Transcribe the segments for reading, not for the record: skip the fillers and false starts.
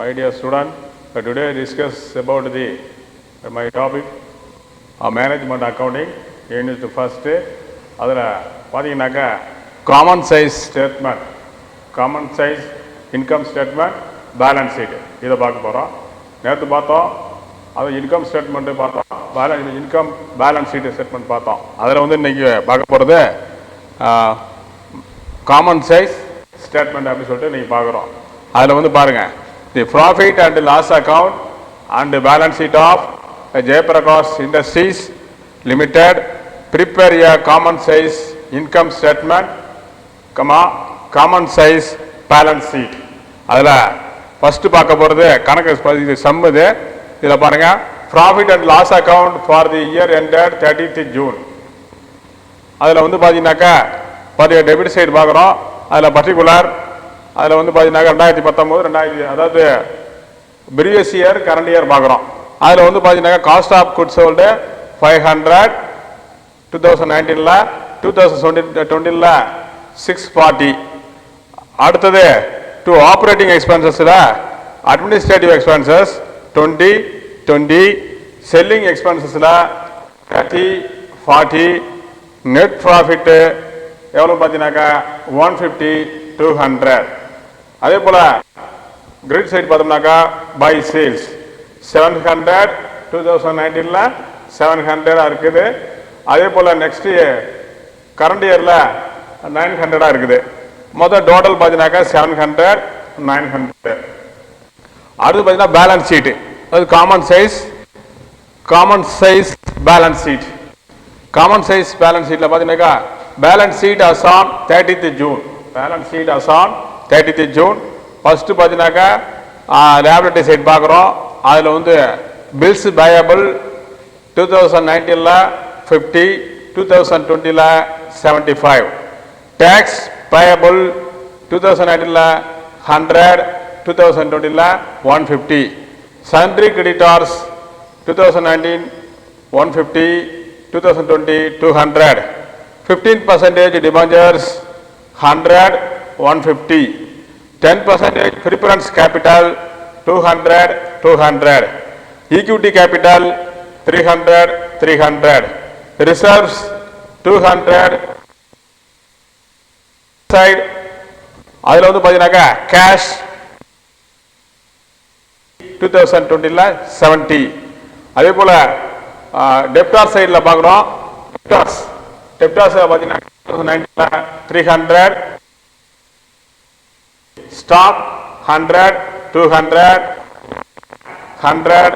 my dear student. Today I discuss about my topic management accounting. Unit first. அதில் பார்த்தீங்கன்னாக்கா common size statement, common size income statement, balance sheet இதை பார்க்க போகிறோம். நேற்று பார்த்தோம், அது இன்கம் ஸ்டேட்மெண்ட்டு பார்த்தோம், இன்கம் பேலன்ஸ் ஷீட்டு ஸ்டேட்மெண்ட் பார்த்தோம். அதில் வந்து இன்றைக்கி பார்க்க போகிறது காமன் சைஸ் ஸ்டேட்மெண்ட் அப்படின்னு சொல்லிட்டு நீங்கள் பார்க்குறோம். அதில் வந்து பாருங்கள், the profit and loss account and balance sheet of Jayaprakash industries limited prepare a common size income statement, common size balance sheet. அதில் ஃபஸ்ட்டு பார்க்க போகிறது கணக்கு சம்முது. இதில் பாருங்கள், profit and loss account for the year ended 30th June. அதில் வந்து பார்த்தீங்கன்னாக்கா டெபிட் சைடு பார்க்குறோம். அதில் பர்டிகுலர் அதில் வந்து பார்த்தீங்கன்னாக்கா 2019 அதாவது ப்ரீவியஸ் இயர் கரண்ட் இயர் பார்க்குறோம். அதில் வந்து பார்த்தீங்கன்னாக்கா காஸ்ட் ஆஃப் குட்ஸ் சோல்டு 500, 2019 2020 640. அடுத்தது டு ஆப்ரேட்டிங் எக்ஸ்பென்சஸில் அட்மினிஸ்ட்ரேட்டிவ் எக்ஸ்பென்சஸ் 2020, செல்லிங் எக்ஸ்பென்சஸில் 30, 40, நெட் ப்ராஃபிட்டு எவ்வளோ பார்த்தீங்கன்னாக்கா 150, 200. அதே போல் கிரிட் சைட் பார்த்தோம்னாக்கா பை சேல்ஸ் 700, 2019 700 இருக்குது. அதே போல் நெக்ஸ்ட் கரண்ட் இயரில் 900 இருக்குது. மொத்தம் டோட்டல் பார்த்தீங்கன்னாக்கா 700, 900. அடுத்து பார்த்தீங்கன்னா பேலன்ஸ் ஷீட்டு, அது common size balance sheet. Common size balance ஷீட்டில் பார்த்தீங்கன்னாக்கா balance sheet as on 30th June. Balance sheet as on 30th June. First பார்த்தீங்கன்னாக்கா லியாபிலிட்டி சைட் பார்க்குறோம். அதில் வந்து bills payable 2019 50, 2020 75. Tax payable 2019 100, 2020 150. Sundry creditors 2019 150, 2020 200. 15% debentures 100, 150. 10% preference capital 200, 200. Equity capital 300, 300. Reserves 200. Side அதில் வந்து பார்த்தீங்கன்னாக்கா cash 2020 70. அதே போல் டெப்டார் சைடில் பார்க்குறோம். டெப்டார்ஸ் பார்த்தீங்கன்னா 2019 300. Stock 100, 200, 100,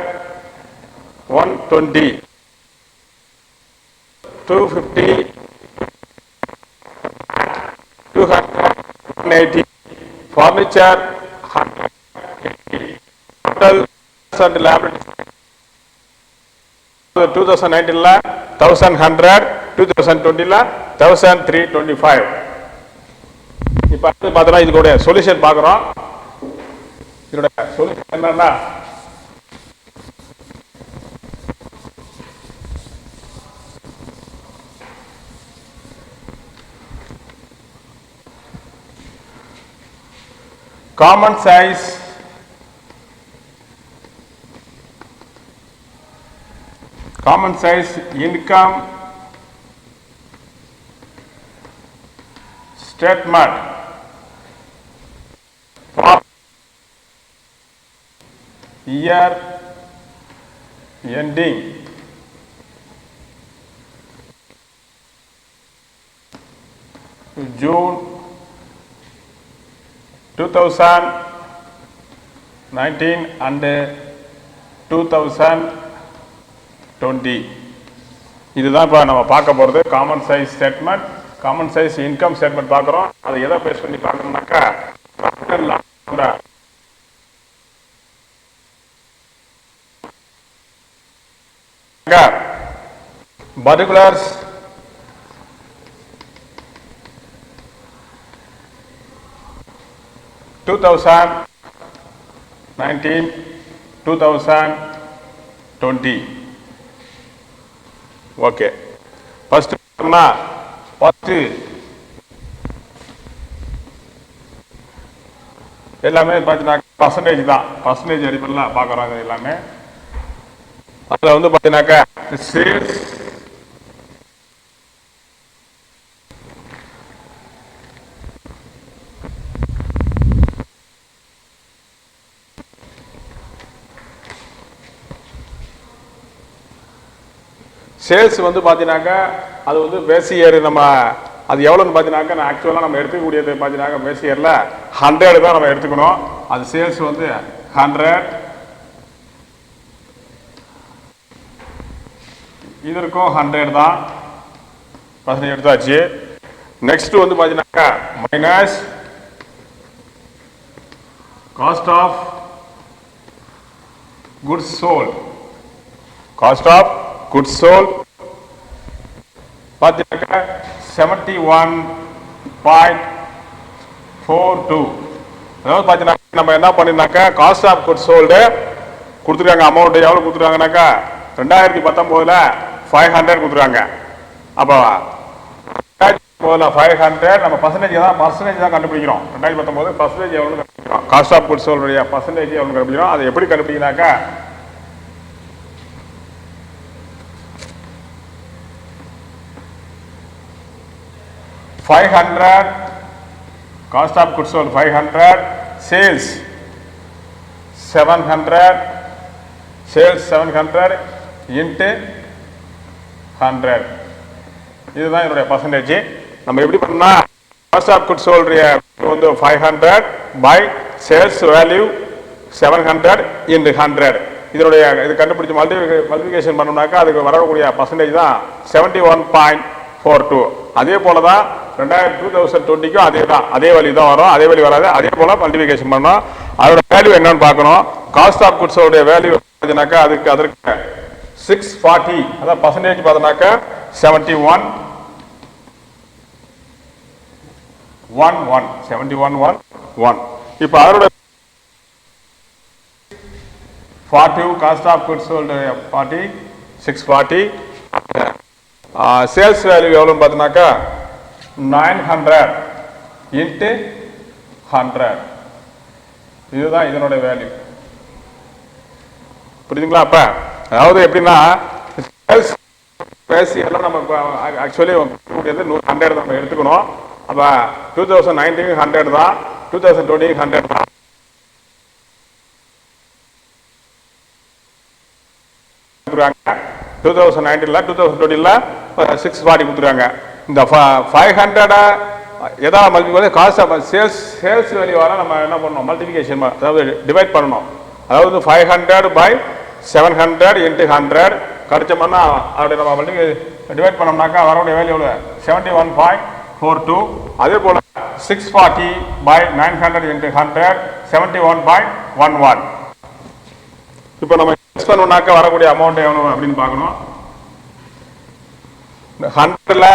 120, 250, 200, 180. Furniture 180. Total and liabilities 2019 1100, 2020 1325. இப்போ அடுத்து பார்த்தோன்னா இதோட சொல்யூஷன் பார்க்குறோம். இதோட சொல்யூஷன் என்னன்னா, common size income statement for year ending June 2019 and 2020. இதுதான் இப்போ நம்ம பார்க்க போகிறது common size statement, common size income statement பார்க்குறோம். அதை எதை பேஸ் பண்ணி பார்க்கணும்னாக்கா பர்டிகுலர்ஸ் (2019, 2020). ஓகே, ஃபர்ஸ்ட் எல்லாமே பார்த்தீங்கன்னா பர்சன்டேஜ் தான், பர்சன்டேஜ் அடிப்படையில் பார்க்குறோம். இது எல்லாமே அதில் வந்து பார்த்தீங்கன்னாக்கா சேல்ஸ் சேல்ஸ் வந்து பார்த்தீங்கன்னாக்கா அது வந்து பேஸ் இயர் நம்ம அது எவ்வளோன்னு பார்த்தீங்கன்னாக்கா நான் ஆக்சுவலாக நம்ம எடுத்துக்கக்கூடியது பார்த்தீங்கன்னாக்கா பேஸ் இயரில் 100 தான் நம்ம எடுத்துக்கணும். அது சேல்ஸ் வந்து 100, இதற்கும் 100 தான் பர்சன்டேஜ் எடுத்தாச்சு. நெக்ஸ்ட் வந்து பார்த்தீங்கன்னாக்கா minus cost of goods sold, cost of goods sold பார்த்தீங்கன்னாக்கா 71.42. அதாவது பார்த்தீங்கன்னா நம்ம என்ன பண்ணிருந்தாக்கா காஸ்ட் ஆஃப் குட்ஸ் சோல்டு கொடுத்துருக்காங்க. அமௌண்ட் எவ்வளோ கொடுத்துருக்காங்கனாக்கா 2019 500 கொடுத்துருக்காங்க. அப்போ 500 நம்ம பர்சன்டேஜ் தான் கண்டுபிடிக்கிறோம். 2019 பர்சன்டேஜ் எவ்வளோ கண்டுபிடிக்கிறோம், காஸ்ட் ஆஃப் குட்ஸ் சோல்டுடைய பர்சன்டேஜ் எவ்வளோ கண்டுபிடிக்கிறோம். அதை எப்படி கண்டுபிடிக்கிறாக்கா 500 cost of goods sold 500, sales 700, sales 700 into 100. இதுதான் என்னுடைய பர்சன்டேஜ். நம்ம எப்படி பண்ணா காஸ்ட் ஆஃப் குட்ஸ் சோல்ட் வந்து 500 பை சேல்ஸ் வேல்யூ 700 into 100. இதனுடைய இது கண்டுபிடிச்சு மல்டிபிகேஷன் பண்ணோம்னாக்கா அதுக்கு வரக்கூடிய பர்சன்டேஜ் தான் 71.42. அதே போல தான் 2020க்கும் அதே தான், அதே வேல்யூ தான் வரும், அதே வேல்யூ வராது. அதே போல மல்டிபிகேஷன் பண்ணோம். அதோட வேல்யூ என்னன்னு பார்க்கணும். காஸ்ட் ஆஃப் குட்ஸ் உடைய வேல்யூ பார்த்தீங்கன்னாக்கா அதற்கு 640, அதான் பர்சன்டேஜ் பார்த்தோம்னாக்கா 71.11. இப்போ அதோட 40 cost of goods sold 40 640. Sales value எவ்வளோன்னு பார்த்தீங்கன்னாக்கா 900 into 100. இதுதான் இதனுடைய வேல்யூ. புரியுதுங்களா? அப்ப அதாவது எப்படின்னா சேல்ஸ் பேசி எல்லாம் நம்ம ஆக்சுவலி 100 நம்ம எடுத்துக்கணும். அப்ப 2019 100 தான், 2020 100 தான். கொடுத்துருக்காங்க 2019ல 2020ல 640 கொடுத்துருக்காங்க. இந்த 500 எதாவது மல்டிபிள் காஸ்ட் ஆஃப் சேல்ஸ் வேல்யூவால நம்ம என்ன பண்ணணும், மல்டிபிகேஷன் அதாவது டிவைட் பண்ணணும். அதாவது 500 by 700 into 100 கடிச்சோம்னா அப்படி நம்ம டிவைட் பண்ணோம்னாக்கா வரக்கூடிய வேல்யூ எவ்வளோ 71.42. அதே போல 640 by 900 into 100 71.11. இப்போ நம்ம எக்ஸ் பண்ணோம்னாக்கா வரக்கூடிய அமௌண்ட் எவ்வளோ அப்படின்னு பார்க்கணும். 100ல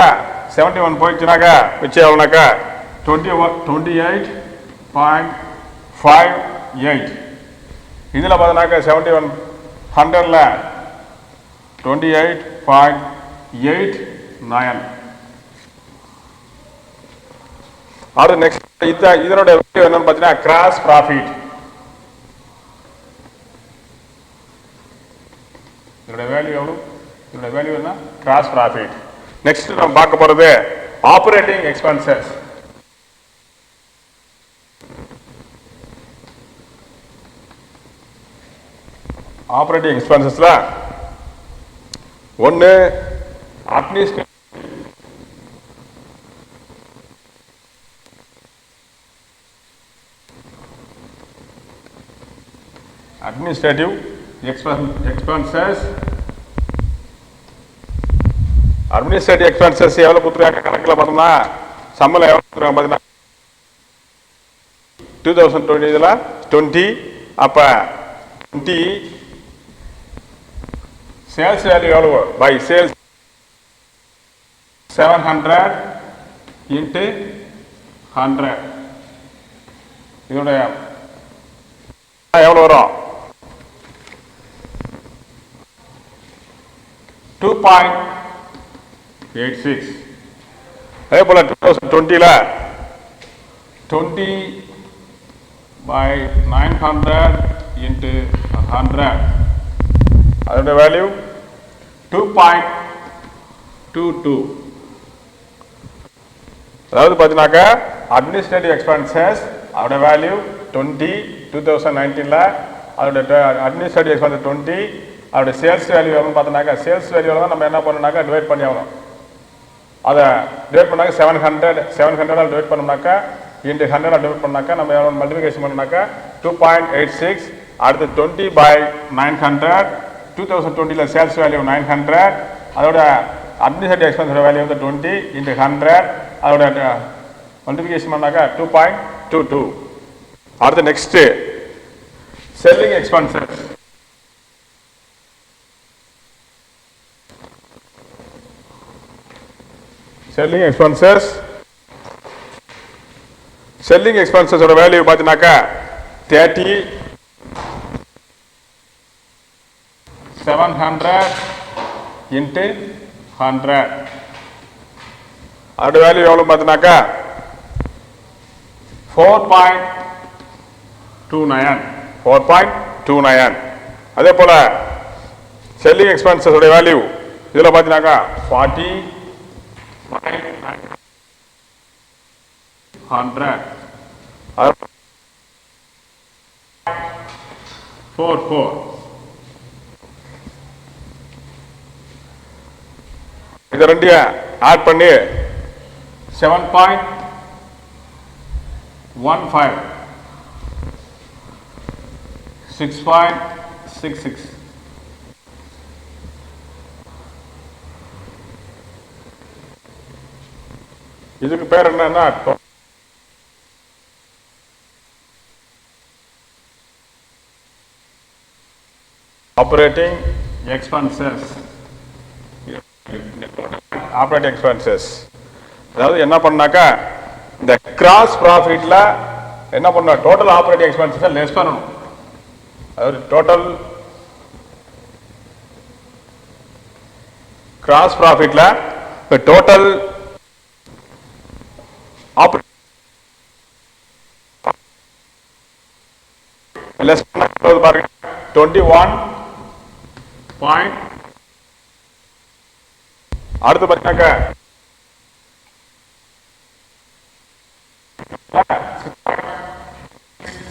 71 போயிடுச்சுனாக்கா மிச்சம் எவ்வளோனாக்கா 28.58. இதில் பார்த்தோன்னாக்கா 71 100ல 28.89. அது நெக்ஸ்ட் இதனுடைய வேல்யூ என்னன்னு பார்த்தீங்கன்னா கிராஸ் ப்ராஃபிட். இதனுடைய வேல்யூ எவ்வளோ, இதனுடைய வேல்யூ என்ன கிராஸ் ப்ராஃபிட். நெக்ஸ்ட் நம்ம பார்க்க போறது ஆப்பரேட்டிங் எக்ஸ்பென்சஸ். ஆப்பரேட்டிங் எக்ஸ்பென்சஸ்ல ஒன்று அட்மினிஸ்ட்ரேட்டிவ் எக்ஸ்பென்சஸ். அட்மினிஸ்ட்ரேட்டிவ் எக்ஸ்பென்சஸ் எவ்வளோ கொடுத்துருக்காங்க கணக்கில் பார்த்தோம்னா சம்பளம் எவ்வளோ கொடுத்துருக்காங்க பார்த்தீங்கன்னா 2020 20. அப்போ 20 சேல்ஸ் வேல்யூ எவ்வளோ பை சேல்ஸ் 700 into 100. இதனுடைய எவ்வளோ வரும் 2.86. அதே போல 2020ல 20 by 900 into 100. அதோட வேல்யூ 2.22. அதாவது பார்த்தீங்கன்னாக்கா அட்மினிஸ்ட்ரேட்டிவ் எக்ஸ்பென்சஸ் அதோட வேல்யூ 2019ல அதோட அட்மினிஸ்ட்ரேட்டிவ் எக்ஸ்பென்சஸ் 20 அதோட சேல்ஸ் வேல்யூ எவ்வளோன்னு பார்த்தோம்னாக்கா சேல்ஸ் வேல்யூவில் தான் நம்ம என்ன பண்ணணும்னாக்கா டிவைட் பண்ணி ஆகணும். அதை டிவைட் பண்ணாக்க 700 டிவைட் பண்ணோம்னாக்கா இன்ட்டு 100 டிவைட் பண்ணாக்கா நம்ம எவ்வளோ மல்டிபிகேஷன் பண்ணோம்னாக்கா 2.86. அடுத்து 20 by 900. 2020ல சேல்ஸ் வேல்யூ 900 அதோட அட்மினிஸ்ட்ரேட்டிவ் எக்ஸ்பென்சஸ் வேல்யூ வந்து 20 இன்ட்டு 100 அதோட மல்டிபிகேஷன் பண்ணாக்கா 2.22. அடுத்து next selling expenses. Selling expenses ஓட வேல்யூ பார்த்தீங்கன்னாக்கா 700 இன்ட்டு 100 அதோட வேல்யூ எவ்வளோ பார்த்தீங்கன்னாக்கா 4.29. அதே போல செல்லிங் எக்ஸ்பென்சஸ் ஓட வேல்யூ இதில் பார்த்தீங்கன்னாக்கா 40 100 44. இதை ரெண்டையும் ஆட் பண்ணி 7.15 6.66. இதுக்கு பேர் என்னன்னா ஆப்பரேட்டிங் எக்ஸ்பென்சஸ். ஆப்பரேட்டிங் எக்ஸ்பென்சஸ் அதாவது என்ன பண்ணாக்கா இந்த கிராஸ் ப்ராஃபிட்ல என்ன பண்ண டோட்டல் ஆப்பரேட்டிங் எக்ஸ்பென்சஸ் லெஸ் பண்ணணும். அதாவது டோட்டல் கிராஸ் ப்ராஃபிட்ல டோட்டல் லெஸ் பண்ண பாருங்க 21. அடுத்து பார்த்தீங்கன்னாக்கா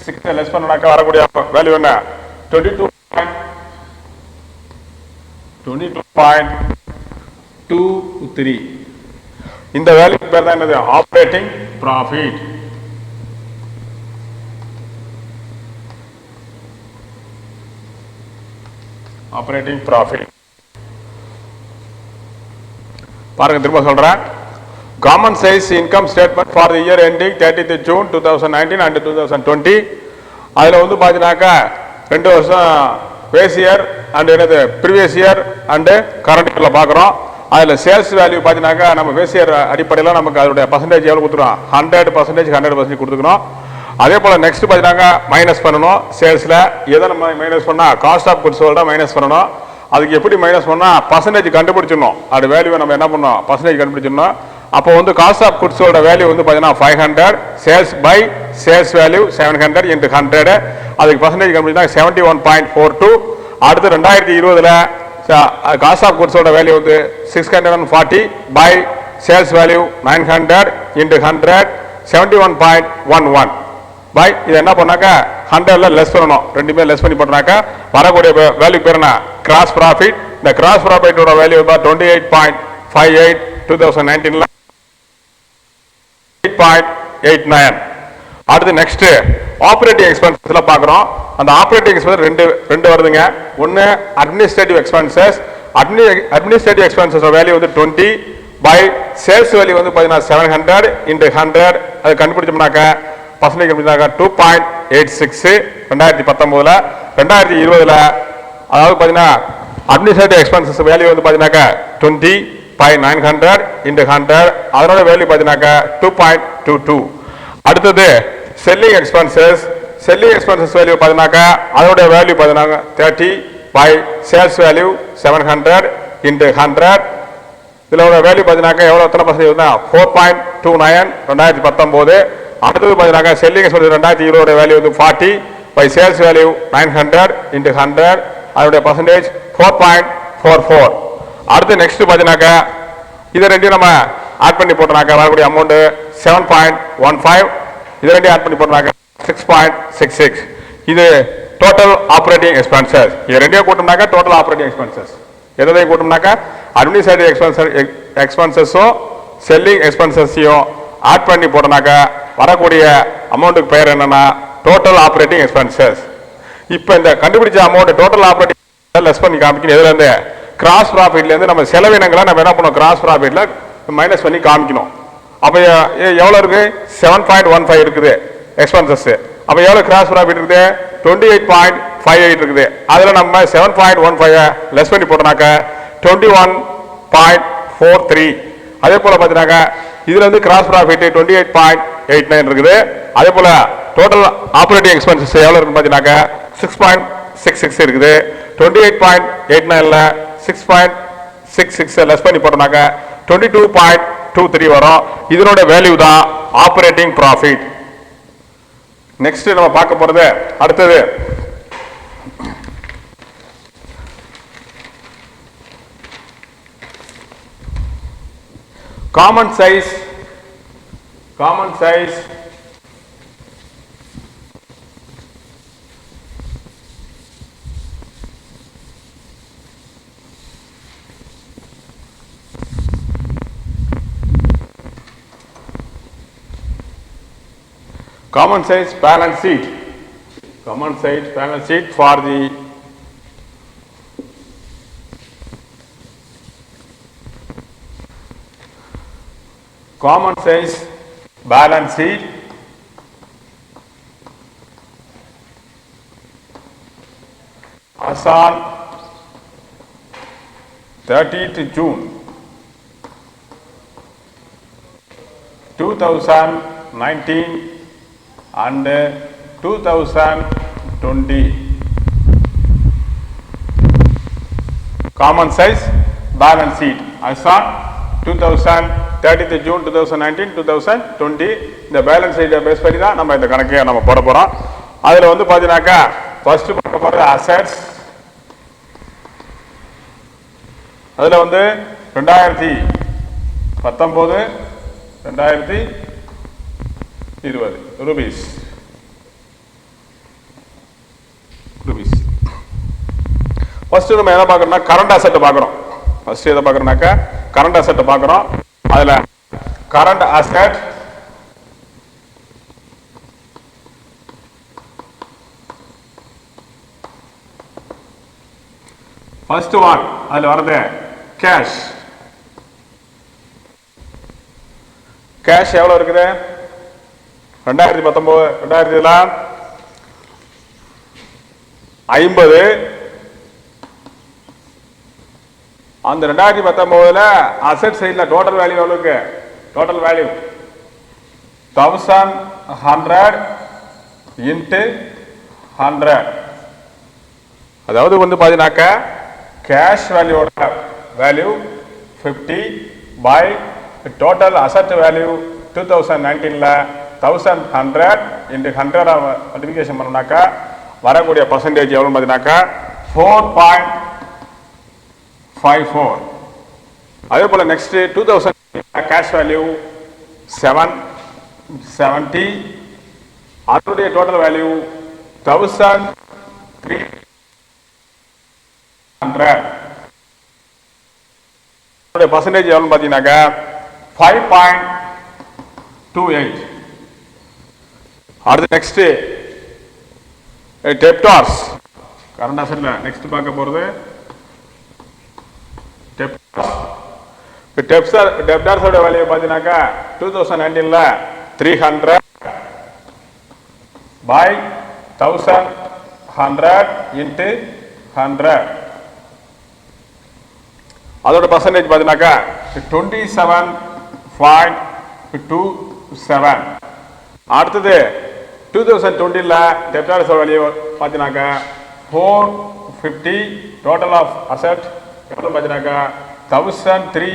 6 லெஸ் பண்ணாக்கா வரக்கூடிய வேல்யூ என்ன 22.23. இந்த வேல்யூ பேர் தான் என்னது ஆப்பரேட்டிங் ப்ராஃபிட். ஆப்பரேட்டிங் ப்ராஃபிட் பாருங்க திரும்ப சொல்றேன். Common size income statement for the year ending 30th June 2019 and 2020. அதில் வந்து பார்த்தீங்கன்னாக்கா 2 வருஷம் பேஸ் இயர் அண்ட் என்னது ப்ரீவியஸ் இயர் அண்டு கரண்ட் இயரில் பார்க்குறோம். அதில் சேல்ஸ் வேல்யூ பார்த்தீங்கன்னாக்கா நம்ம பேஸ் இயர் அடிப்படையில் நமக்கு அதோடைய பர்சன்டேஜ் எவ்வளோ கொடுத்துருவோம் 100% கொடுத்துக்கணும். அதே போல் நெக்ஸ்ட் பார்த்தீங்கன்னாக்கா மைனஸ் பண்ணணும். சேல்ஸில் எதை நம்ம மைனஸ் பண்ணால் காஸ்ட் ஆஃப் குட்ஸ் சோல்டா மைனஸ் பண்ணணும். அதுக்கு எப்படி மைனஸ் பண்ணால் பர்சன்டேஜ் கண்டுபிடிச்சிடணும். அது வேல்யூவை நம்ம என்ன பண்ணோம் பர்சன்டேஜ் கண்டுபிடிச்சிடணும். அப்போ வந்து காஸ்ட் ஆஃப் குட்ஸோட வேல்யூ வந்து பார்த்தீங்கன்னா 500 sales by sales value 700 into 100 அதுக்கு பர்சன்டேஜ் கண்டுபிடிச்சா 71.42. அடுத்து 2020ல் காஸ்ட் ஆஃப் குட்ஸோட வேல்யூ வந்து 640 by sales value 900 into 100 71.11 by இது என்ன பண்ணாக்கா 100ல லெஸ் பண்ணணும். ரெண்டுமே லெஸ் பண்ணி போட்டோம்னாக்கா வரக்கூடிய வேல்யூ பேர் என்ன கிராஸ் ப்ராஃபிட். இந்த கிராஸ் ப்ராஃபிட்டோட வேல்யூ தான் 28.58 2019ல 8.89. அடுத்து நெக்ஸ்ட் ஆப்பரேட்டிங் எக்ஸ்பென்சஸ்ல பார்க்குறோம். அந்த ஆப்பரேட்டிங் எக்ஸ்பென்ஸ் ரெண்டு வருதுங்க. ஒன்று administrative expenses. Administrative expenses value வந்து 20 பை சேல்ஸ் வேல்யூ வந்து பார்த்தீங்கன்னா 700 இன்ட்டு 100 அது கண்டுபிடிச்சோம்னாக்கா பர்சன்டேஜ் கண்டுபிடிச்சாக்கா 2.86 2019ல். 2020ல் அதாவது பார்த்தீங்கன்னா அட்மினிஸ்ட்ரேட்டிவ் எக்ஸ்பென்சஸ் வேல்யூ வந்து பார்த்தீங்கன்னாக்கா 20 by 900 into 100 அதனோட வேல்யூ பார்த்தீங்கன்னாக்கா 2.22. அடுத்தது selling expenses. Selling expenses value பார்த்தீங்கன்னாக்கா அதோட வேல்யூ பார்த்தீங்கன்னா 30 by சேல்ஸ் வேல்யூ 700 into 100 இதோட வேல்யூ பார்த்தீங்கன்னாக்கா எவ்வளோ எத்தனை பர்சன்டேஜ் 4.29 2019. அடுத்தது பார்த்தீங்கன்னாக்கா செல்லிங் எக்ஸ்பென்சஸ் 2020 வேல்யூ வந்து 40 பை சேல்ஸ் வேல்யூ 900 இன்ட்டு 100 அதனுடைய பர்சன்டேஜ் 4.44. அடுத்து நெக்ஸ்ட் பார்த்தீங்கன்னாக்கா இதை ரெண்டையும் நம்ம ஆட் பண்ணி போட்டோம்னாக்கா வரக்கூடிய அமௌண்ட் 7.15. இதை ரெண்டையும் ஆட் பண்ணி போட்டோம்னாக்கா 6.66. இது டோட்டல் ஆப்ரேட்டிங் எக்ஸ்பென்சஸ். இது ரெண்டையும் கூட்டோம்னாக்கா டோட்டல் ஆப்ரேட்டிங் எக்ஸ்பென்சஸ். எதையும் கூட்டோம்னாக்கா அட்மினிஸ்ட்ரேட்டிவ் எக்ஸ்பென்சஸும் செல்லிங் எக்ஸ்பென்சஸையும் ஆட் பண்ணி போட்டோம்னாக்கா வரக்கூடிய அமௌண்ட்டுக்கு பேர் என்னன்னா டோட்டல் ஆப்ரேட்டிங் எக்ஸ்பென்சஸ். இப்போ இந்த கண்டுபிடிச்ச அமௌண்ட் டோட்டல் ஆப்ரேட்டிங் லெஸ் பண்ணி காமிக்கணும். எதுல இருந்து? கிராஸ் ப்ராஃபிட்ல இருந்து நம்ம செலவினங்களை நம்ம என்ன பண்ணணும், கிராஸ் ப்ராஃபிட்ல மைனஸ் பண்ணி காமிக்கணும். அப்ப எவ்வளவு இருக்கு? 7.15 இருக்குது எக்ஸ்பென்சஸ். அப்ப எவ்வளவு கிராஸ் ப்ராஃபிட் இருக்குது? 28.58 இருக்குது. அதுல நம்ம 7.15 லெஸ் பண்ணி போட்டோம்னாக்க 21.43. அதே போல பாத்தீங்கன்னாக்கா இதுல இருந்து கிராஸ் ப்ராஃபிட் 28.89 இருக்குது. அதே போல டோட்டல் ஆப்ரேட்டிங் எக்ஸ்பென்சஸ் எவ்வளவு இருக்குன்னு பாத்தீங்கன்னாக்கா 6.66 இருக்குது. 28.89ல 6.66 லெஸ் பண்ணி போட்டோம்னாக்கா 22.23 வரும். இதனோட வேல்யூ தான் ஆப்ரேட்டிங் ப்ராஃபிட். நெக்ஸ்ட் நம்ம பார்க்க போறது அடுத்தது common size. Common size balance sheet. Common size balance sheet for the common size balance sheet as on 30th June 2019 and 2020. Common size balance sheet as on 30th June 2019 2020. இந்த balance ஷீட்டை base பண்ணி தான் நம்ம இந்த கணக்கை நம்ம போட போறோம். அதுல வந்து பாத்தீங்கன்னாக்கா ஃபர்ஸ்ட் பார்க்க போறது அசெட்ஸ். அதுல வந்து 2019 2020 ரூபீஸ். ஃபர்ஸ்ட் நம்ம எதை பார்க்கறோம்னா கரண்ட் அசெட் பார்க்கறோம். ஃபர்ஸ்ட் எதை பார்க்கறோம்னாக்கா கரண்ட் அசெட் பார்க்கறோம். அதுல கரண்ட் அசெட் ஃபர்ஸ்ட் ஒன் அதுல வருது கேஷ். கேஷ் எவ்வளவு இருக்குது? 2019 2000 50. அந்த 2019 அசெட் சைட்ல டோட்டல் வேல்யூ எவ்வளவு இருக்கு? Total value 1100 into 100. அதாவது வந்து பாத்தீங்கன்னாக்கா கேஷ் வேல்யூவோட value 50 by total asset value 2019ல 1100 இன்ட்டு 100 மல்டிபிகேஷன் பண்ணோம்னாக்கா வரக்கூடிய பர்சன்டேஜ் எவ்வளவு பார்த்தீங்கன்னாக்கா 4.54. அதே போல நெக்ஸ்ட் 2000 கேஷ் வேல்யூ 770. அதனுடைய டோட்டல் வேல்யூ 1300. பர்சன்டேஜ் எவ்வளவு பார்த்தீங்கன்னாக்கா 5.28. அடுத்து நெக்ஸ்ட் டெப்டார்ஸ். கரண்ட் அசெட்ல நெக்ஸ்ட் பார்க்க போறது டெப்டார்ஸோட வேல்யூ பார்த்தீங்கன்னாக்கா 2019ல 300 பை 1100 இன்ட்டு 100. அதோட பர்சன்டேஜ் பார்த்தீங்கன்னாக்கா 27.27. அடுத்தது 2020ல டெப்டார்ஸ் வேல்யூ பார்த்தீங்கன்னாக்கா 450. டோட்டல் ஆஃப் அசெட் எவ்வளவு பார்த்தீங்கன்னாக்கா 1003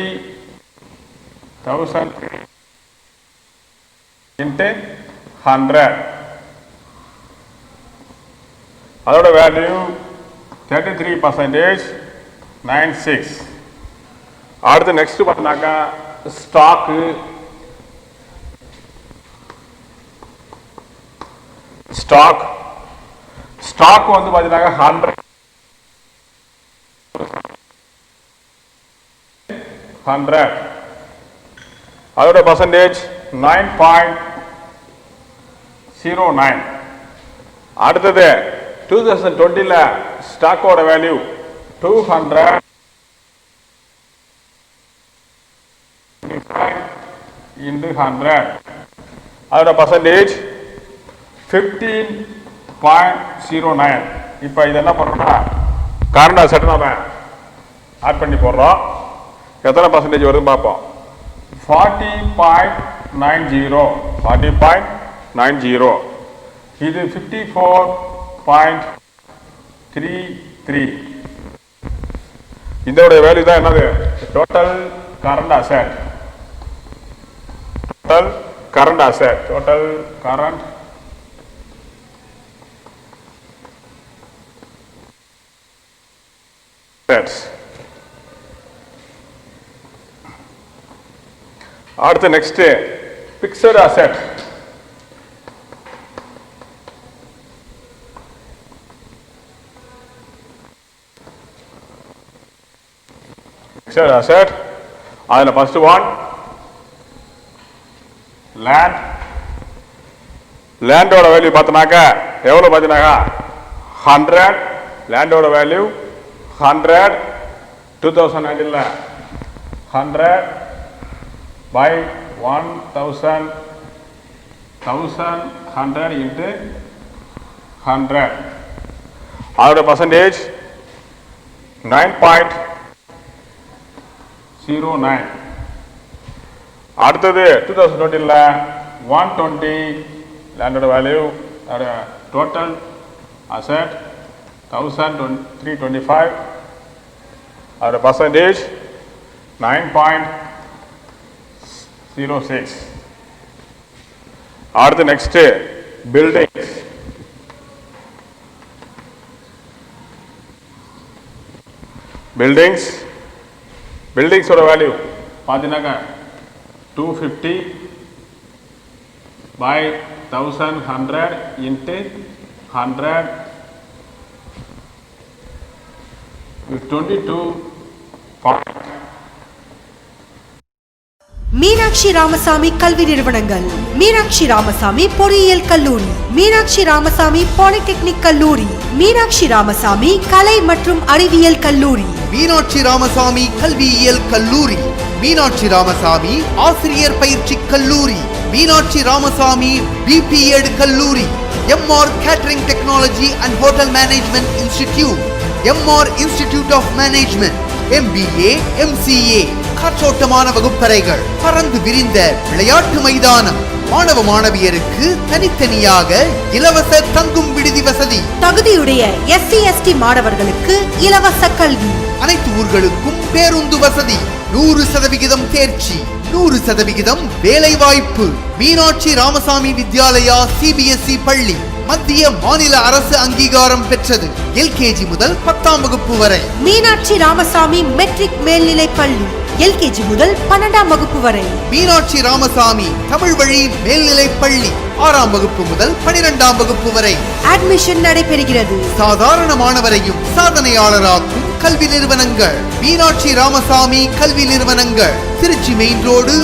இன்ட்டு 100. அதோட வேல்யூ 33%, 96. அடுத்து நெக்ஸ்ட் பார்த்தீங்கன்னாக்கா ஸ்டாக்கு. ஸ்டாக் வந்து பார்த்தீங்கன்னா 100. அதோட பர்சன்டேஜ் 9.09. அடுத்தது 2020 ஸ்டாக்கோட வேல்யூ 200 into 100. அதோட பர்சன்டேஜ் 15.09. இப்போ இது என்ன பண்ணுறோம்னா கரண்ட் அசெட் நாம ஆட் பண்ணி போடுறோம். எத்தனை பர்சன்டேஜ் வருதுன்னு பார்ப்போம். 40.90. 40.90. இது 54.33. இதோட வேல்யூ தான் என்னது? Total current asset. Total current assets. அடுத்து next fixed asset. Fixed asset அதுல ஃபர்ஸ்ட் ஒன் லேண்ட். லேண்டோட வேல்யூ பார்த்தனாக்கா எவ்வளோ பார்த்தீங்கன்னாக்கா 100. லேண்டோட வேல்யூ 100. 2019 100 by 1000. 1100 into 100. அதோட பர்சன்டேஜ் 9.09. அடுத்தது 2020 120. லேண்டோட வேல்யூ டோட்டல் அசெட் 1325. அதோட பர்சன்டேஜ் 9.06. அடுத்து நெக்ஸ்ட் பில்டிங்ஸ். பில்டிங்ஸோட வேல்யூ பார்த்தீங்கன்னாக்கா 250 by 1100 into 100 22. மீனாட்சி ராமசாமி கல்வி நிறுவனங்கள். மீனாட்சி ராமசாமி பொறியியல் கல்லூரி, மீனாட்சி ராமசாமி பாலிடெக்னிக் கல்லூரி, மீனாட்சி ராமசாமி கலை மற்றும் அறிவியல் கல்லூரி, மீனாட்சி ராமசாமி கல்வியியல் கல்லூரி, மீனாட்சி ராமசாமி ஆசிரியர் பயிற்சி கல்லூரி, மீனாட்சி ராமசாமி பிபிஎட் கல்லூரி, MR catering technology and hotel management institute, MR institute of management, MBA, MCA, காற்றோட்டமான வகுப்பறைகள், பறந்து விரிந்த விளையாட்டு மைதானம், மாணவ மாணவியருக்கு தனித்தனியாக இலவச தங்கும் விடுதி வசதி, தகுதியுடைய SC/ST மாணவர்களுக்கு இலவச கல்வி, அனைத்து ஊர்களுக்கும் பேருந்து வசதி, 100% தேர்ச்சி, 100% வேலை வாய்ப்பு. மீனாட்சி ராமசாமி வித்யாலயா CBSE பள்ளி மத்திய மாநில அரசு அங்கீகாரம் பெற்றது. LKG முதல் 10ஆம் வகுப்பு வரை. மீனாட்சி ராமசாமி மெட்ரிக் மேல்நிலை பள்ளி LKG முதல் 12ஆம் வகுப்பு வரை. மீனாட்சி ராமசாமி தமிழ் வழி மேல்நிலை பள்ளி 6ஆம் வகுப்பு முதல் 12ஆம் வகுப்பு வரை அட்மிஷன் நடைபெறுகிறது. சாதாரண மாணவரையும் சாதனையாளராக்கும் கல்வி நிறுவனங்கள் மீனாட்சி ராமசாமி கல்வி நிறுவனங்கள். திருச்சி மெயின் ரோடு,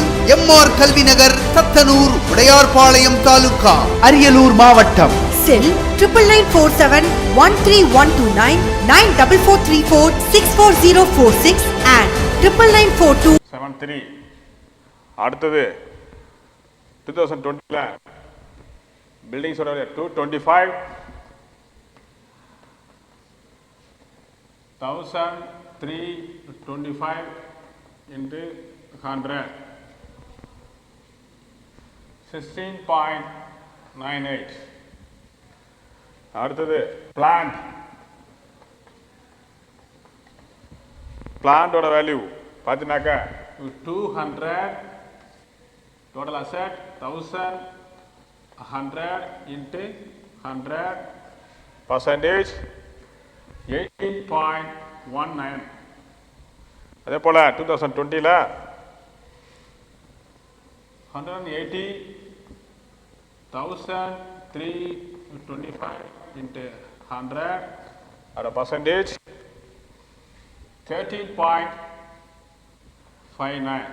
MR கல்வி நகர், தத்தனூர், உடையார்பாளையம் தாலுகா, அரியலூர் மாவட்டம். செல் 9947131299 94434 and 994273. அடுத்தது 2020 பில்டிங்ஸ் 225 1325 into 100 16.98. அடுத்தது பிளான்டோட வேல்யூ பார்த்தீங்கன்னாக்கா 200. Total asset 1000. 100 into 100 percentage 18.19. அதே போல 2020ல 180,325 into 100 at a percentage 13.59.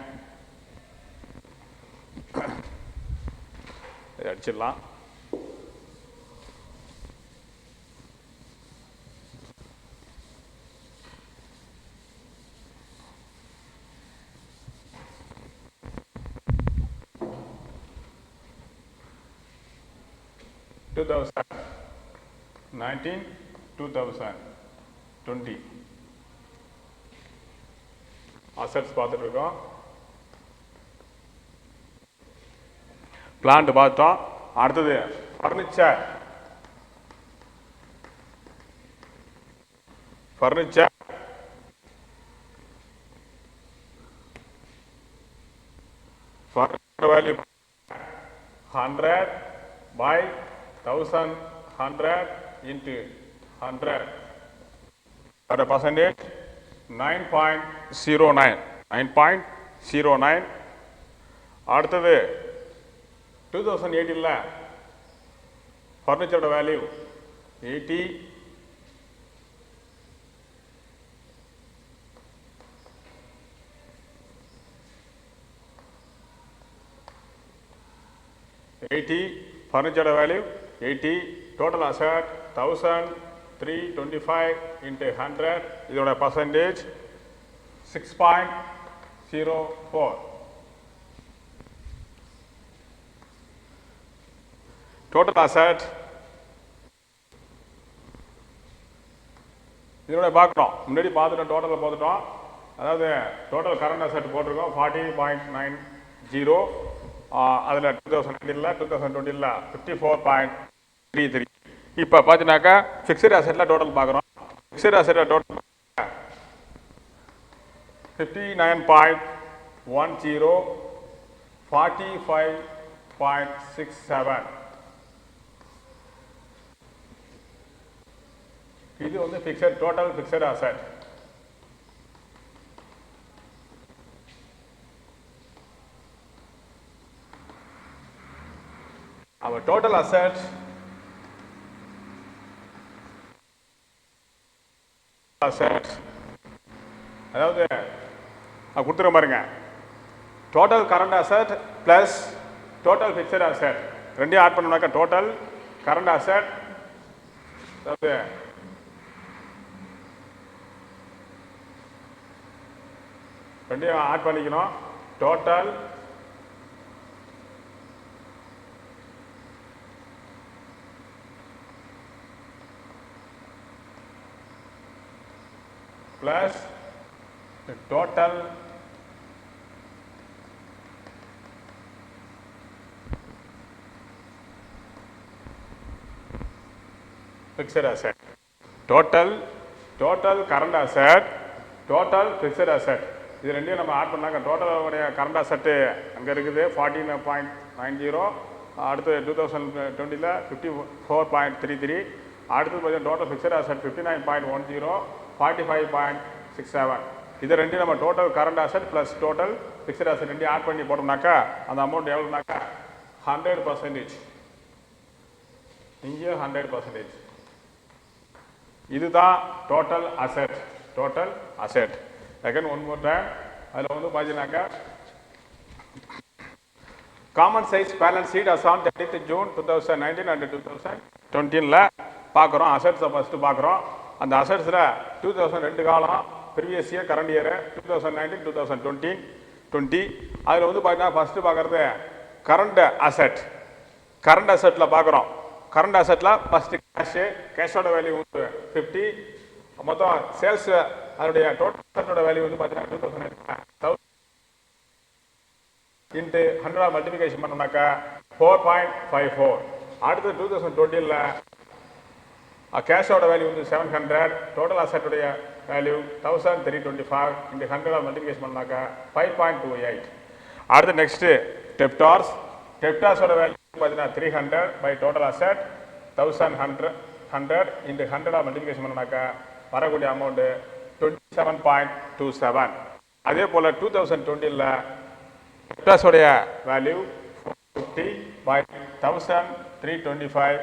இதை அடிச்சிடலாம். Two 2020 assets பார்த்துட்டு இருக்கோம். பிளான்ட் பார்த்தோம். அடுத்தது furniture. Furniture value 100 by 1100 into 100 at a percentage 9.09. அடுத்தது 2018ல ஃபர்னிச்சரோட வேல்யூ 80 ஃபர்னிச்சரோட வேல்யூ 80. Total asset 1325 into 100. இதோட பர்சன்டேஜ் 6.04. டோட்டல் அசட் இதோட பார்க்குறோம். முன்னாடி பார்த்துட்டோம், டோட்டலில் பார்த்துட்டோம். அதாவது டோட்டல் கரண்ட் அசட் போட்டிருக்கோம் 40.90. அதில் 2019ல் 2020ல் 54.33. இப்போ பார்த்தீங்கன்னாக்கா ஃபிக்ஸட் அசெட்டில் டோட்டல் பார்க்குறோம். ஃபிக்ஸட் அசெட்டில் டோட்டல் 59.10, 45.67. இது வந்து fixed total fixed asset. our total assets அதாவது கொடுத்துருக்க பாருங்க, total current asset plus total fixed asset ரெண்டையும் ஆட் பண்ணோம்னாக்கா டோட்டல் கரண்ட் அசெட், அதாவது ரெண்டையும் ஆட் பண்ணிக்கணும். Total plus the total fixed asset. Total current asset, total fixed asset. இது ரெண்டையும் நம்ம ஆட் பண்ணாங்க. டோட்டலுடைய கரண்ட் அசெட்டு அங்கே இருக்குது 14.90. அடுத்து 2020ல் 54.33. அடுத்தது பார்த்தீங்கன்னா டோட்டல் ஃபிக்ஸட் அசெட் 59.10, 45.67. இது ரெண்டையும் நம்ம total current asset plus total fixed asset ரெண்டையும் ஆட் பண்ணி போட்டோம்னாக்கா அந்த அமௌண்ட் எவ்வளோனாக்கா 100%. இங்கேயும் 100%. இதுதான் total asset. Total asset again one more time. அதில் வந்து பார்த்தீங்கன்னாக்கா common size balance sheet as on 30th June 2019 and 2020ல் பார்க்குறோம். அசெட்ஸை ஃபஸ்ட்டு பார்க்குறோம். அந்த அசெட்ஸில் 2002 காலம் ப்ரீவியஸ் இயர் கரண்ட் இயர் 2019 2020 அதில் வந்து பார்த்தீங்கன்னா ஃபஸ்ட்டு பார்க்குறது கரண்ட் அசெட். கரண்ட் அசெட்டில் பார்க்குறோம். கரண்ட் அசெட்டில் ஃபஸ்ட்டு கேஷோட வேல்யூ வந்து 50. மொத்தம் சேல்ஸ் அதனுடைய டோட்டல் அசெட்டோட வேல்யூ வந்து பார்த்தீங்கன்னா 2000 இன்ட்டு 100 மல்டிபிகேஷன் பண்ணோம்னாக்கா 4.54. அடுத்து 2020ல் கேஷோட வேல்யூ வந்து 700. டோட்டல் அசெட்டுடைய வேல்யூ 1325 இன்ட்டு 100 மல்டிபிகேஷன் பண்ணாக்கா 5.28. அடுத்து நெக்ஸ்ட்டு டெப்டார்ஸோட வேல்யூ பார்த்தீங்கன்னா 300 by total asset 1100 into 100 multiplication பண்ணாக்கா வரக்கூடிய அமௌண்ட் 27.27. அதே போல் 2020ல் டெப்டாஸோடைய வேல்யூ 450 by 1325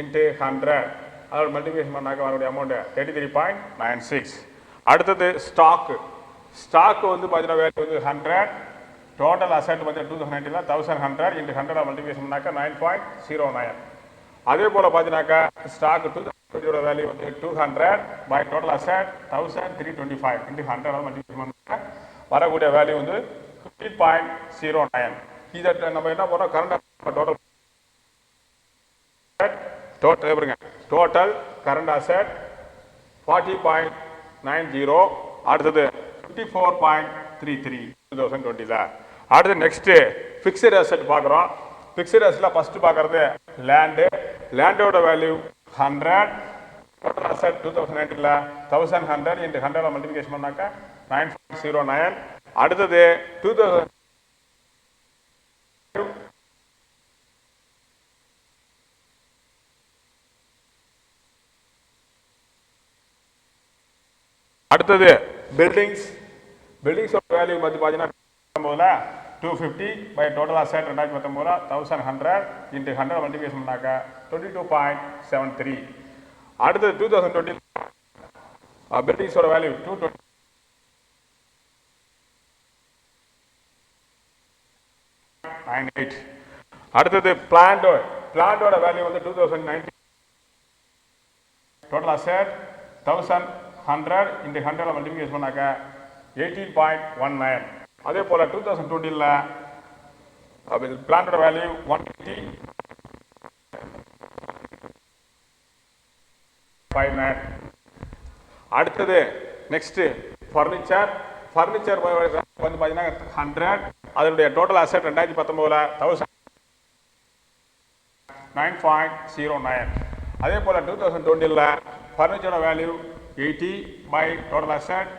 into 100 அதோட மல்டிபிகேஷன் பண்ணாக்கா வரக்கூடிய அமௌண்ட் 33.96. அடுத்தது ஸ்டாக் வந்து பார்த்தீங்கன்னா வேல்யூ வந்து 100, டோட்டல் அசெட் பார்த்தீங்கன்னா 2019ல் 1100 into 100 மல்டிபிகேஷன் பண்ணாக்கா 9.09. அதே போல் பார்த்தீங்கன்னாக்கா ஸ்டாக் 2020 வேல்யூ வந்து 200 by total asset 1325 into 100 multiplication பண்ணாக்கா வரக்கூடிய வேல்யூ வந்து 15.09. இதை நம்ம என்ன பண்ணுறோம், கரண்ட் டோட்டல் கரண்ட் அசெட் 40.90. அடுத்தது 54.33 2020ல். அடுத்து நெக்ஸ்ட் ஃபிக்ஸட் அசெட் பார்க்குறோம். ஃபிக்ஸட் அசெட்டில் ஃபர்ஸ்ட் பார்க்கறது லேண்டோட வேல்யூ 100, டோட்டல் அசெட் 2019ல் 1100 into 100 மல்டிபிகேஷன் பண்ணாக்கா 9.09. அடுத்தது 2000 அடுத்தது பில்டிங்ஸ் வேல்யூ வந்து பார்த்தீங்கன்னா 250 by total asset 2019 1100 into 100 multiplication பண்ணாக்கா 22.73. அடுத்தது 2020 பில்டிங்ஸோட வேல்யூ 298. அடுத்தது பிளான்டோட வேல்யூ வந்து 2019 டோட்டல் அசெட் 1100 into 100 மல்டிபிகேஷன் பண்ணாக்கா 18.19. அதே போல 2020ல் பிளான்டோட வேல்யூ 180.59. அடுத்தது நெக்ஸ்ட் ஃபர்னிச்சர் வந்து பார்த்தீங்கன்னா 100, அதனுடைய டோட்டல் அசெட் 2019ல் 9.09. அதே போல 2020ல் ஃபர்னிச்சரோட value 80 by total asset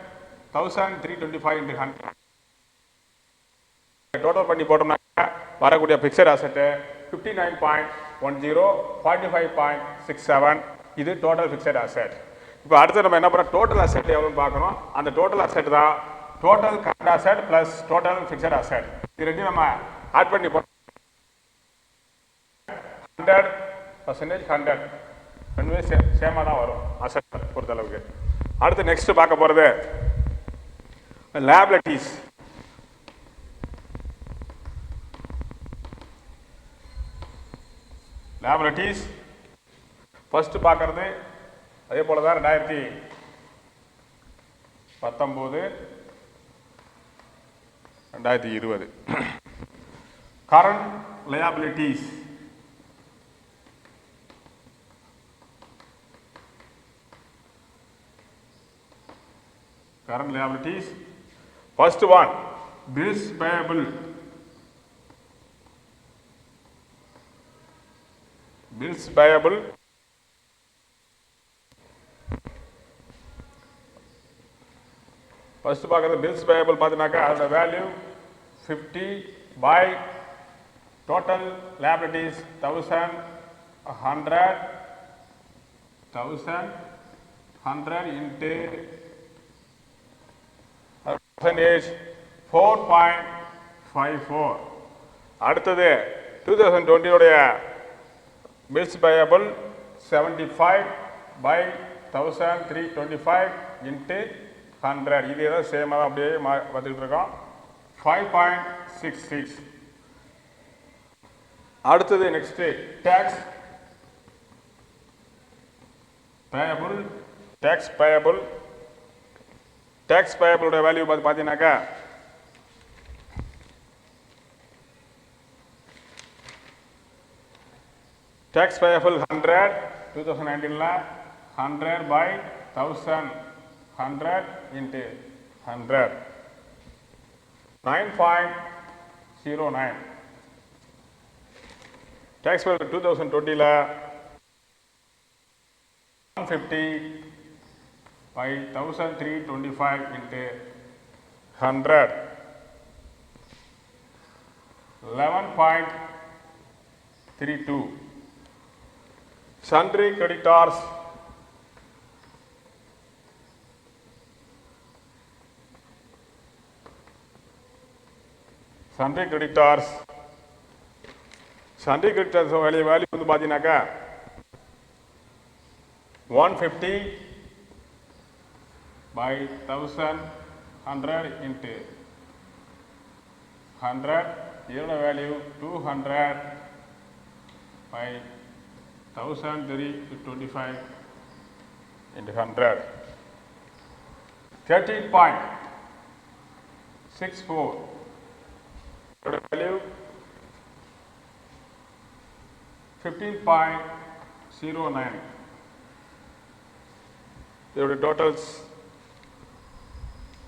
1325 into 100 total பண்ணி போட்டோம்னா வரக்கூடிய பிக்சட் அசெட்டு 59.10, 45.67. இது டோட்டல் பிக்சட் அசெட். இப்போ அடுத்து நம்ம என்ன பண்ணுறோம், டோட்டல் அசெட் எவ்வளோன்னு பார்க்குறோம். அந்த டோட்டல் அசெட் தான் total current asset plus total fixed asset. இது ரெண்டையும் நம்ம ஆட் பண்ணி போட்டோம் 100% 100 ரெண்டுமே சேமாக தான் வரும் அசெட் பொறுத்தளவுக்கு. அடுத்து நெக்ஸ்ட் பார்க்க போகிறது லைபிலிட்டிஸ். ஃபர்ஸ்ட் பார்க்கறது அதே போல தான் 2019 2020 current liabilities. First one, bills payable. First பார்க்கறது bills payable பார்த்தீங்கன்னாக்கா அதோட value 50 by total liabilities 1100 into percentage 4.54. அடுத்தது 2020 உடைய bills payable 75 by 1325 into 100. இது ஏதோ சேமாக தான் அப்படியே வந்துக்கிட்டு இருக்கோம் 5.66. அடுத்தது நெக்ஸ்ட் டேக்ஸ் பேயபிள் வேல்யூ பார்த்தீங்கன்னாக்கா டேக்ஸ் பேயபிள் 100 2019ல் 100 by 1100 into 100 9.09. டேக்ஸ் பேயபிள் 2020ல் 150 by 1325 into 100 11.06. 32. Sundry creditors sundry creditors value வந்து பார்த்தீங்கன்னாக்கா 150 by 1100 into 100 இதோட வேல்யூ 200 by 1325 into 100 13.64 இதோட வேல்யூ 15.09 இதோட டோட்டல்ஸ்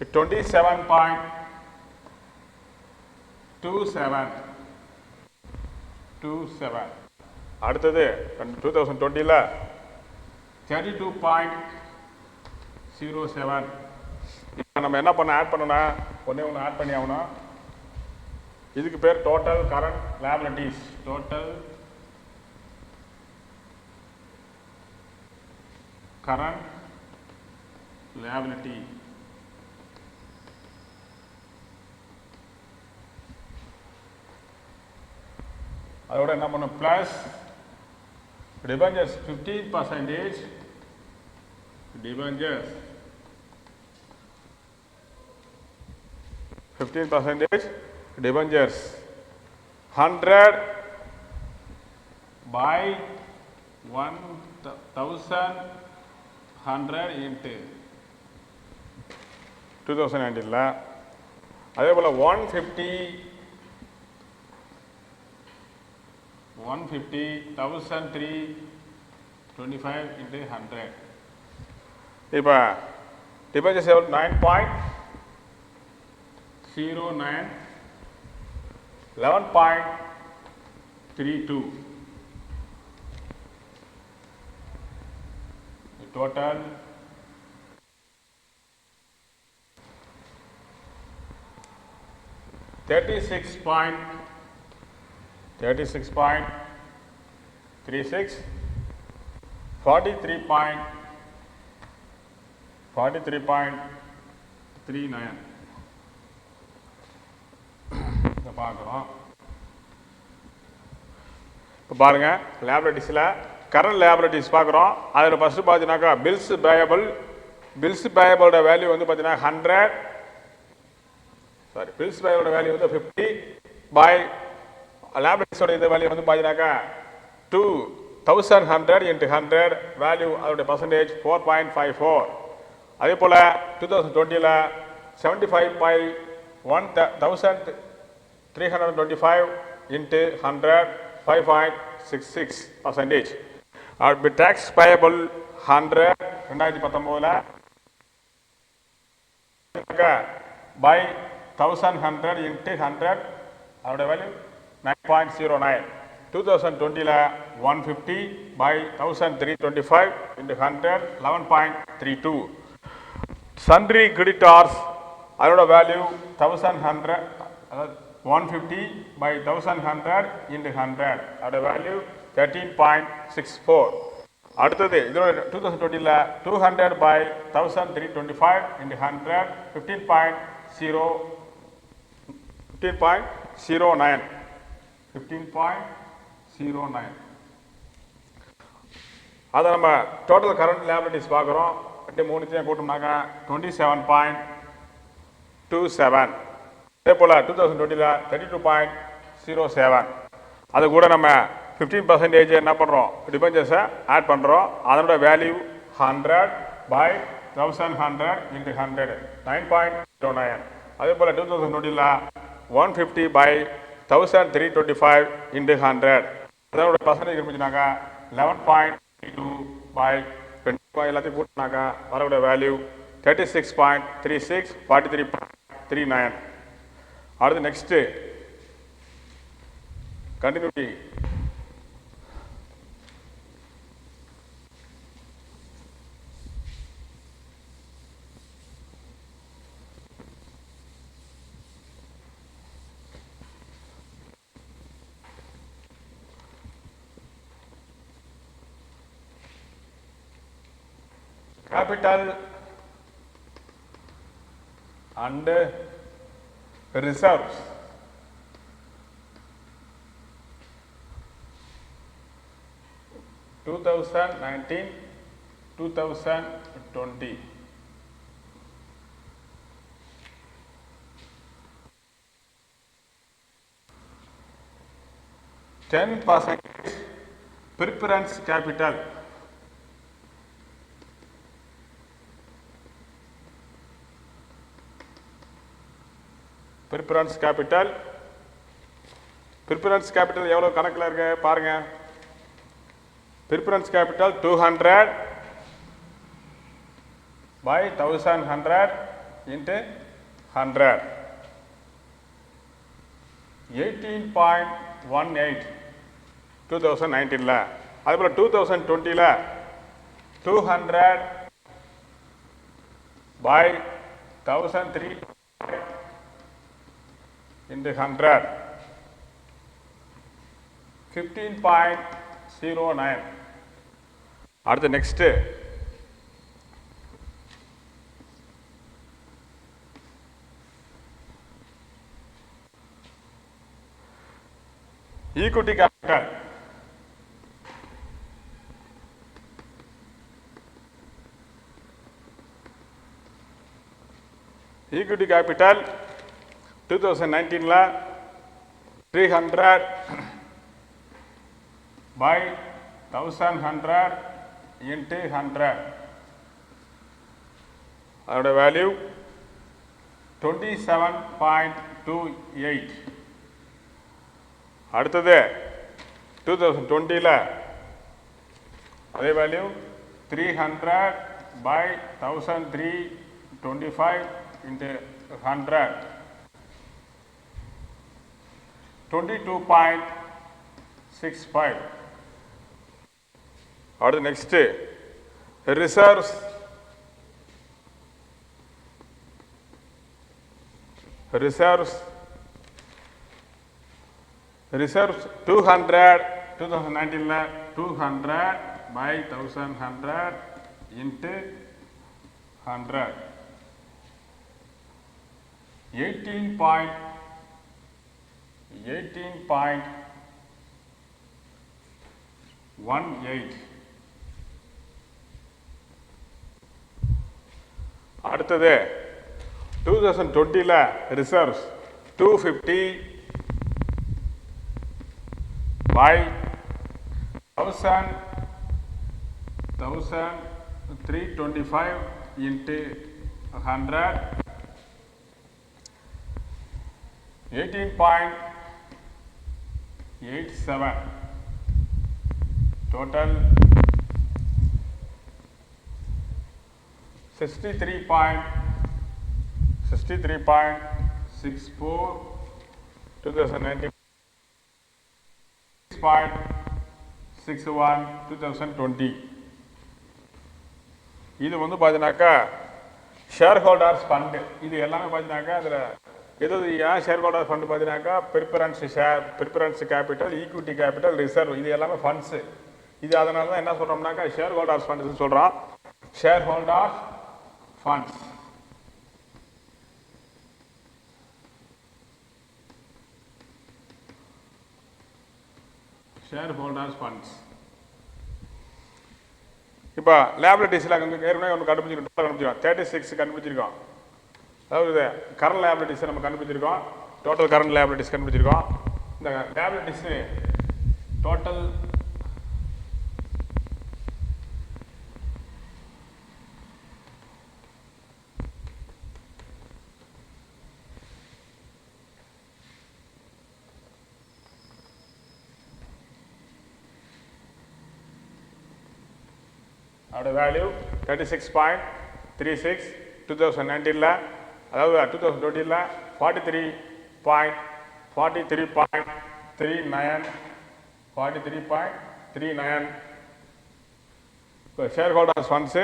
27.27 அடுத்தது 2020ல 32.07 இப்போ நம்ம என்ன பண்ண ஆட் பண்ணனா ஒண்ணே ஒன்று ஆட் பண்ணி ஆகணும் இதுக்கு பேர் total current liabilities total current liability அதோட என்ன பண்ணும் plus debentures 15% debentures 15% debentures 100 by 1100 into 2019 அதே போல 150,325 into 100 இப்போ debentures 9.09 11.32 total 36.36 43.39 இதை பார்க்குறோம் இப்போ பாருங்க liabilitiesல கரண்ட் liabilities பார்க்குறோம் அதில் ஃபஸ்ட்டு பார்த்தீங்கன்னாக்கா பில்ஸ் பேயபிளோட வேல்யூ வந்து பார்த்தீங்கன்னா 100 பில்ஸ் பேயபிளோட வேல்யூ வந்து 50 பை liabilitiesோட இது வேல்யூ வந்து பார்த்தீங்கன்னாக்கா 2100 into 100 வேல்யூ அதோடைய பர்சன்டேஜ் 4.54 அதே போல் 2020ல 75 by 1325 into 100 5.66%. Tax payable 100 2019ல by 1100 into 100 அதோட value 9.09 2020ல 150 by 1325 into 100 11.32 sundry creditors அதோட வேல்யூ 1100 150 by 1100 into 100 அதோட வேல்யூ 13.64 அடுத்தது இதோட 2020ல 200 by 1325 into 100 15.09 அதை நம்ம டோட்டல் கரண்ட் liabilities பார்க்குறோம் மூணுத்தையும் கூட்டோம்னாக்கா 27.27 அதே போல் 2020ல 32.07 அது கூட நம்ம 15% என்ன பண்ணுறோம் டிபெஞ்சர்ஸை ஆட் பண்ணுறோம் அதனோட வேல்யூ 100 by 1100 into 100 9.09 அதே போல் 2020ல 150 by 1325 into 100 அதனோட பர்சன்டேஜ் இருந்துச்சுனாக்கா 11.2 by 25 எல்லாத்தையும் கூட்டினாக்கா அதோட வேல்யூ 36.36 43.39 அடுத்து next continuity capital and reserves. Two 2020. %10 preference capital. Preference capital. Preference capital எவ்வளவு கணக்குல இருக்கு பாருங்க. Preference capital 200 by 1100 into 100. 18.18 2019 ல அதே போல 2020 ல 200 by 1003 into 100 15.09. அடுத்து next equity capital. Equity capital 2019 ல 300 by 1100 into 100. அதோட வேல்யூ 27.28. அடுத்தது 2020 ல அதே வேல்யூ 300 by 1325 into 100 22.65. அடுத்து next reserves. Reserves 200 2019 ல 200 by 1100 into 100 18.18. அடுத்தது 2020 ல reserves 250 by 1325 into 100 18.87. Total 63.64 2019 6.61 2020. இது வந்து பார்த்தீங்கன்னாக்கா ஷேர் ஹோல்டர்ஸ் ஃபண்டு. இது எல்லாமே பார்த்தீங்கன்னாக்கா அதில் எது ஏன் ஷேர் ஹோல்டர் ஃபண்டு பார்த்தீங்கன்னாக்கா preference capital, equity capital, reserve இது எல்லாமே ஃபண்ட்ஸு. இது அதனால தான் என்ன சொல்கிறோம்னாக்கா ஷேர் ஹோல்டர்ஸ் ஃபண்ட்ஸ்னு சொல்கிறோம். Share holders funds. Share holders funds. இப்போ லேபிலிட்டிஸில் ஏற்கனவே ஒன்று கண்டுபிடிச்சிருக்கோம் 36 கண்டுபிடிச்சிருக்கோம். அதாவது கரண்ட் லேபிலிட்டிஸை நம்ம கண்டுபிடிச்சிருக்கோம். டோட்டல் கரண்ட் லேபிலிட்டிஸ் கண்டுபிடிச்சிருக்கோம். இந்த லேபிலிட்டிஸு டோட்டல் அதோட வேல்யூ 36.36 2019 அதாவது 2020 43.39 இப்போ ஷேர் ஹோல்டர்ஸ் ஃபண்ட்ஸு.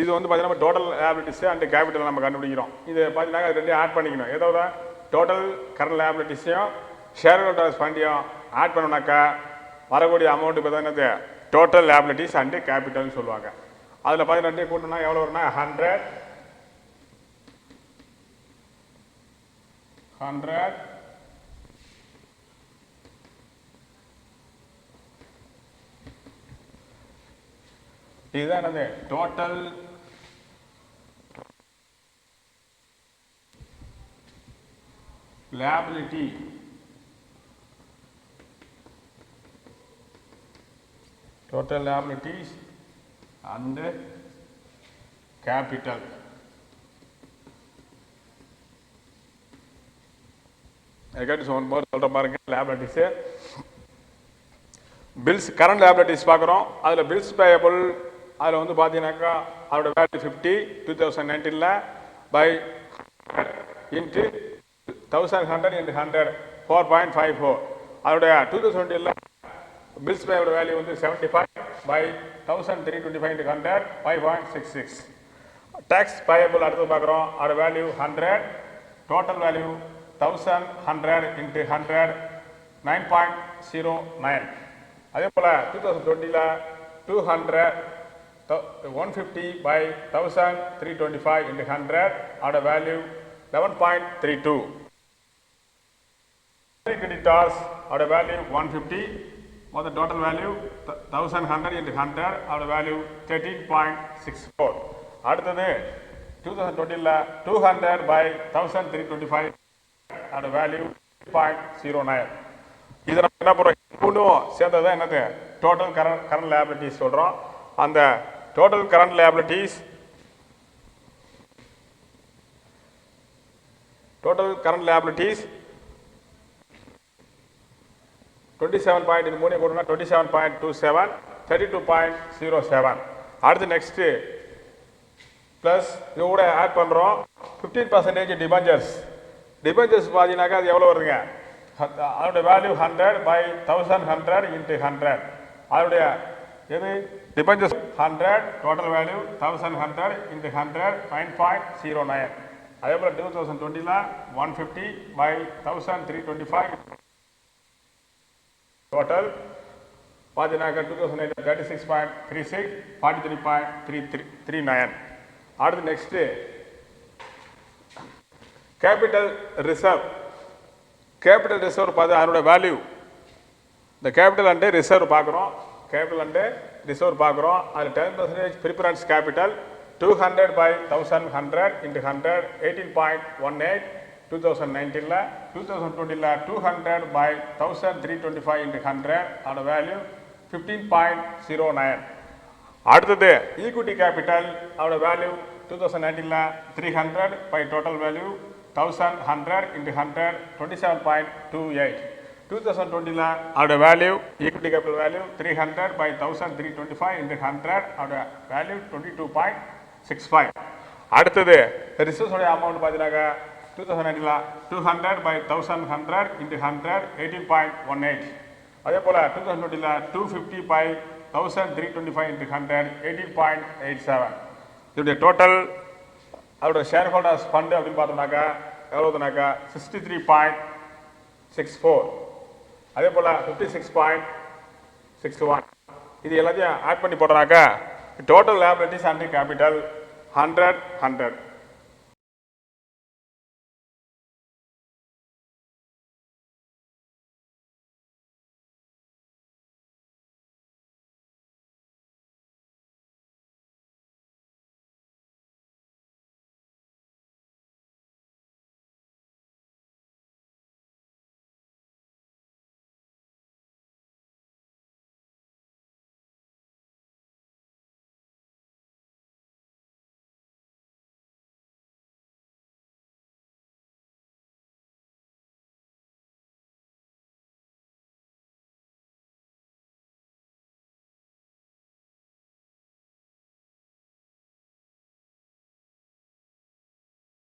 இது வந்து பார்த்தீங்கன்னா டோட்டல் லேபிலிட்டிஸு அண்ட் கேபிட்டல் நம்ம கண்டுபிடிக்கிறோம். இது பார்த்தீங்கன்னா அது ரெண்டையும் ஆட் பண்ணிக்கணும். ஏதோட டோட்டல் கரண்ட் லேபிலிட்டிஸையும் ஷேர் ஹோல்டர்ஸ் ஃபண்டையும் ஆட் பண்ணோம்னாக்கா வரக்கூடிய அமௌண்ட்டு பார்த்தீங்கன்னா டோட்டல் லேபிலிட்டிஸ் அண்டு கேபிட்டல்னு சொல்லுவாங்க. அதில் 12 கூட்டினா எவ்வளோ வரும்னா 100 இதுதான் என்னது total liability total liabilities and capital. Again, one more சொல்ற பாருங்க liabilities. Bills current liabilities பார்க்குறோம். அதில் bills payable அதில் வந்து பார்த்தீங்கன்னாக்கா அதோட வேல்யூ 50 2019ல by into 1100 into 100 4.54. அதோட 2020ல bills payable value வந்து 75 by 1325 into 100 5.66. Tax payable அடுத்து பார்க்குறோம் அதோட வேல்யூ 100 total value 1100 into 100 9.09. அதே போல் 2020ல 200 150 by 1325 into 100 அதோட value 11.32. Creditors our value 150 was the total value 1100 into 100 our value 13.64. அடுத்தது 2020ல 200 by 1325 our value 0.09. இது நம்ம என்ன பண்றோம் இன்னும் சேர்ந்தது என்னது total current liabilities சொல்றோம். அந்த total current liabilities 27 பாயிண்ட் இது மூணு போட்டோம்னா 27.27 32.07. அடுத்து நெக்ஸ்ட் ப்ளஸ் இது கூட ஆட் பண்ணுறோம் 15% டிபெஞ்சர்ஸ் பார்த்தீங்கன்னாக்கா அது எவ்வளோ வருதுங்க அதோட வேல்யூ 100 by 1100 into 100 அதோடைய எது டிபெஞ்சர்ஸ் 100 டோட்டல் வேல்யூ 1100 into 100 9.09. அதே போல் 2020ல 150 by 1325 total பார்த்தீங்கன்னாக்கா 2008 36.36 43.39. அடுத்து நெக்ஸ்ட் கேபிட்டல் ரிசர்வ் பார்த்து அதோட வேல்யூ இந்த கேபிட்டல் அண்ட் ரிசர்வ் பார்க்குறோம் அதில் 10% ப்ரிஃபரன்ஸ் கேபிட்டல் 200 by 1100 into 100 18.18 2019ல 2020ல 200 by 1325 into 100 அதோட வேல்யூ 15.09. அடுத்தது ஈக்விட்டி கேபிட்டல் அதோட வேல்யூ 2019ல 300 by total value 1100 into 100 27.28. 2020ல அதோட value equity capital value 300 by 1325 into 100 அதோட வேல்யூ 22.65. அடுத்தது ரிசர்வ்ஸ் உடைய அமௌண்ட் பார்த்தீங்கன்னாக்கா 2019ல 200 by 1100 into 100 18.18. அதே போல் 2020ல 250 by 1325 into 100 18.87. இதோடைய டோட்டல் அதோட ஷேர் ஹோல்டர்ஸ் ஃபண்டு அப்படின்னு பார்த்தோம்னாக்கா எவ்வளோதுனாக்கா 63.64. அதே போல் 56.61. இது எல்லாத்தையும் ஆட் பண்ணி போட்டோம்னாக்கா டோட்டல் லியாபிலிட்டிஸ் அண்ட் கேபிட்டல் 100